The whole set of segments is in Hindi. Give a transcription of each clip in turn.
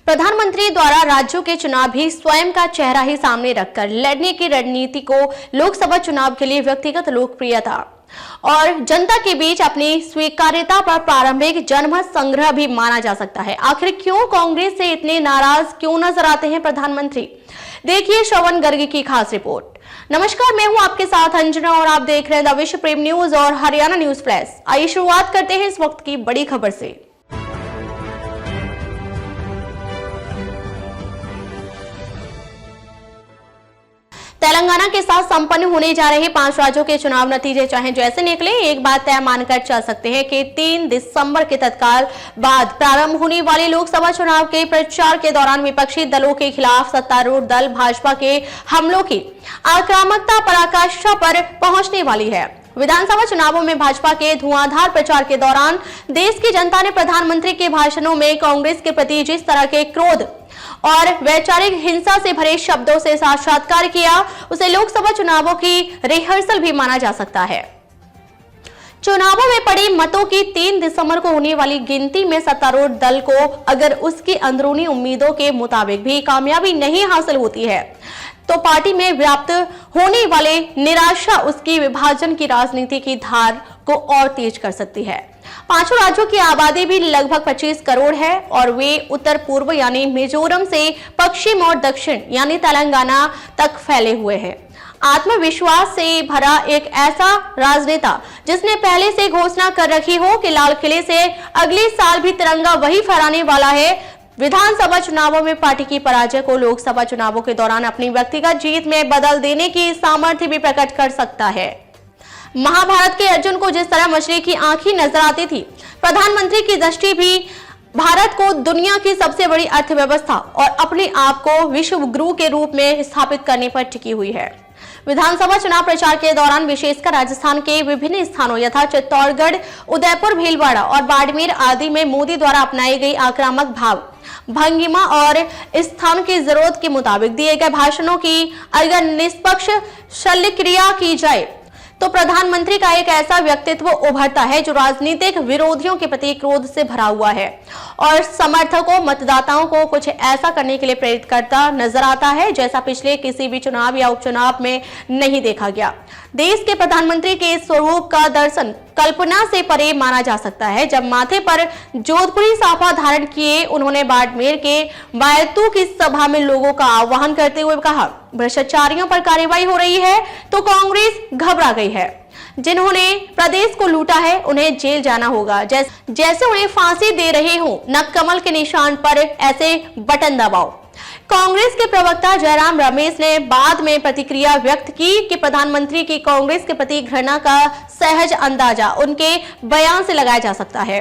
प्रधानमंत्री द्वारा राज्यों के चुनाव भी स्वयं का चेहरा ही सामने रखकर लड़ने की रणनीति को लोकसभा चुनाव के लिए व्यक्तिगत लोकप्रियता और जनता के बीच अपनी स्वीकार्यता पर प्रारंभिक जनमत संग्रह भी माना जा सकता है। आखिर क्यों कांग्रेस से इतने नाराज क्यों नजर आते हैं प्रधानमंत्री? देखिए श्रवण गर्ग की खास रिपोर्ट। नमस्कार, मैं हूं आपके साथ अंजना और आप देख रहे हैं द विश्व प्रेम न्यूज और हरियाणा न्यूज फ्लैश। आइए शुरुआत करते हैं इस वक्त की बड़ी खबर से। तेलंगाना के साथ संपन्न होने जा रहे 5 राज्यों के चुनाव नतीजे चाहे जैसे निकले, एक बात तय मानकर चल सकते हैं कि 3 दिसंबर के तत्काल बाद प्रारंभ होने वाले लोकसभा चुनाव के प्रचार के दौरान विपक्षी दलों के खिलाफ सत्तारूढ़ दल भाजपा के हमलों की आक्रामकता पराकाष्ठा पर पहुंचने वाली है। विधानसभा चुनावों में भाजपा के धुआंधार प्रचार के दौरान देश की जनता ने प्रधानमंत्री के भाषणों में कांग्रेस के प्रति जिस तरह के क्रोध और वैचारिक हिंसा से भरे शब्दों से साक्षात्कार किया, उसे लोकसभा चुनावों की रिहर्सल भी माना जा सकता है। चुनावों में पड़े मतों की 3 दिसंबर को होने वाली गिनती में सत्तारूढ़ दल को अगर उसकी अंदरूनी उम्मीदों के मुताबिक भी कामयाबी नहीं हासिल होती है तो पार्टी में व्याप्त होने वाले निराशा उसकी विभाजन की राजनीति की धार को और तेज कर सकती है। 5 राज्यों की आबादी भी लगभग 25 करोड़ है और वे उत्तर पूर्व यानी मिजोरम से पश्चिम और दक्षिण यानी तेलंगाना तक फैले हुए हैं। आत्मविश्वास से भरा एक ऐसा राजनेता जिसने पहले से घोषणा कर रखी हो कि लाल किले से अगले साल भी तिरंगा वही फहराने वाला है, विधानसभा चुनावों में पार्टी की पराजय को लोकसभा चुनावों के दौरान अपनी व्यक्तिगत जीत में बदल देने की सामर्थ्य भी प्रकट कर सकता है। महाभारत के अर्जुन को जिस तरह मछली की आंखें नजर आती थी, प्रधानमंत्री की दृष्टि भी भारत को दुनिया की सबसे बड़ी अर्थव्यवस्था और अपने आप को विश्व गुरु के रूप में स्थापित करने पर टिकी हुई है। विधानसभा चुनाव प्रचार के दौरान विशेषकर राजस्थान के विभिन्न स्थानों यथा चित्तौड़गढ़, उदयपुर, भीलवाड़ा और बाड़मेर आदि में मोदी द्वारा अपनाई गई आक्रामक भाव भंगिमा और स्थान की जरूरत के मुताबिक दिए गए भाषणों की अगर निष्पक्ष शल्यक्रिया की जाए तो प्रधानमंत्री का एक ऐसा व्यक्तित्व उभरता है जो राजनीतिक विरोधियों के प्रति क्रोध से भरा हुआ है और समर्थकों मतदाताओं को कुछ ऐसा करने के लिए प्रेरित करता नजर आता है जैसा पिछले किसी भी चुनाव या उपचुनाव में नहीं देखा गया। देश के प्रधानमंत्री के स्वरूप का दर्शन कल्पना से परे माना जा सकता है। जब माथे पर जोधपुरी साफा धारण किए उन्होंने बाड़मेर के बायतू की सभा में लोगों का आह्वान करते हुए कहा, भ्रष्टाचारियों पर कार्रवाई हो रही है तो कांग्रेस घबरा गई है। जिन्होंने प्रदेश को लूटा है उन्हें जेल जाना होगा। जैसे उन्हें फांसी दे रहे हो, न कमल के निशान पर ऐसे बटन दबाओ। कांग्रेस के प्रवक्ता जयराम रमेश ने बाद में प्रतिक्रिया व्यक्त की कि प्रधानमंत्री की कांग्रेस के प्रति घृणा का सहज अंदाजा उनके बयान से लगाया जा सकता है।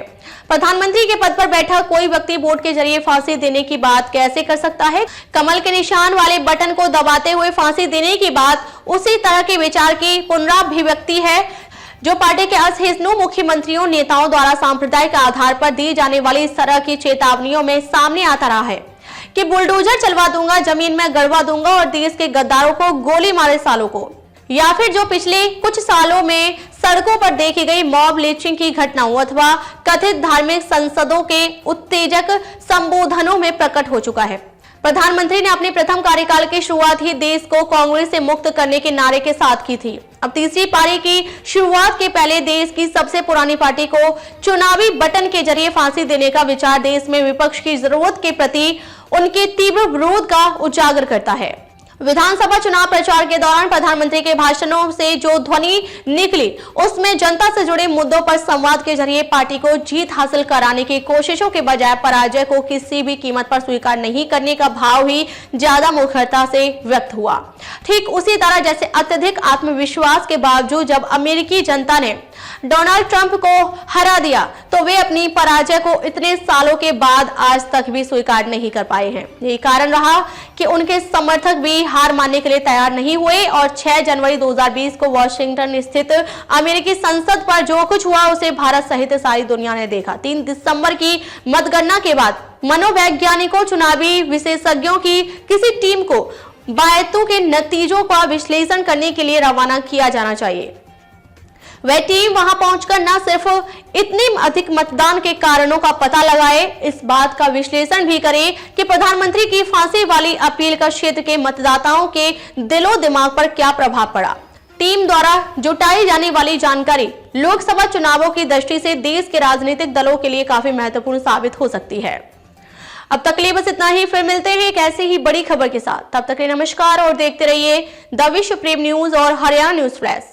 प्रधानमंत्री के पद पर बैठा कोई व्यक्ति वोट के जरिए फांसी देने की बात कैसे कर सकता है? कमल के निशान वाले बटन को दबाते हुए फांसी देने की बात उसी तरह के विचार की पुनराभिव्यक्ति है जो पार्टी के असहिष्णु मुख्यमंत्रियों नेताओं द्वारा सांप्रदायिक आधार पर दी जाने वाली इस तरह की चेतावनियों में सामने आता रहा है कि बुलडोजर चलवा दूंगा, जमीन में गड़वा दूंगा और देश के गद्दारों को गोली मारे सालों को, या फिर जो पिछले कुछ सालों में सड़कों पर देखी गई मॉब लिंचिंग की घटनाओं अथवा कथित धार्मिक संसदों के उत्तेजक संबोधनों में प्रकट हो चुका है। प्रधानमंत्री ने अपने प्रथम कार्यकाल की शुरुआत ही देश को कांग्रेस से मुक्त करने के नारे के साथ की थी। अब तीसरी पारी की शुरुआत के पहले देश की सबसे पुरानी पार्टी को चुनावी बटन के जरिए फांसी देने का विचार देश में विपक्ष की जरूरत के प्रति उनके तीव्र विरोध का उजागर करता है। विधानसभा चुनाव प्रचार के दौरान प्रधानमंत्री के भाषणों से जो ध्वनि निकली उसमें जनता से जुड़े मुद्दों पर संवाद के जरिए पार्टी को जीत हासिल कराने की कोशिशों के बजाय पराजय को किसी भी कीमत पर स्वीकार नहीं करने का भाव ही ज्यादा मुखरता से व्यक्त हुआ। ठीक उसी तरह जैसे अत्यधिक आत्मविश्वास के बावजूद जब अमेरिकी जनता ने डोनाल्ड ट्रंप को हरा दिया तो वे अपनी पराजय को इतने सालों के बाद आज तक भी स्वीकार नहीं कर पाए हैं। यही कारण रहा कि उनके समर्थक भी हार मानने के लिए तैयार नहीं हुए और 6 जनवरी 2020 को वॉशिंगटन स्थित अमेरिकी संसद पर जो कुछ हुआ उसे भारत सहित सारी दुनिया ने देखा। 3 दिसंबर की मतगणना के बाद मनोवैज्ञानिकों, चुनावी विशेषज्ञों की किसी टीम को बायतू के नतीजों का विश्लेषण करने के लिए रवाना किया जाना चाहिए। वह टीम वहां पहुंचकर न सिर्फ इतने अधिक मतदान के कारणों का पता लगाए, इस बात का विश्लेषण भी करे कि प्रधानमंत्री की फांसी वाली अपील का क्षेत्र के मतदाताओं के दिलो दिमाग पर क्या प्रभाव पड़ा। टीम द्वारा जुटाई जाने वाली जानकारी लोकसभा चुनावों की दृष्टि से देश के राजनीतिक दलों के लिए काफी महत्वपूर्ण साबित हो सकती है। अब तक के लिए बस इतना ही, फिर मिलते हैं एक ऐसी ही बड़ी खबर के साथ। तब तक के लिए नमस्कार और देखते रहिए द विश्व प्रेम न्यूज और हरियाणा न्यूज फ्लैश।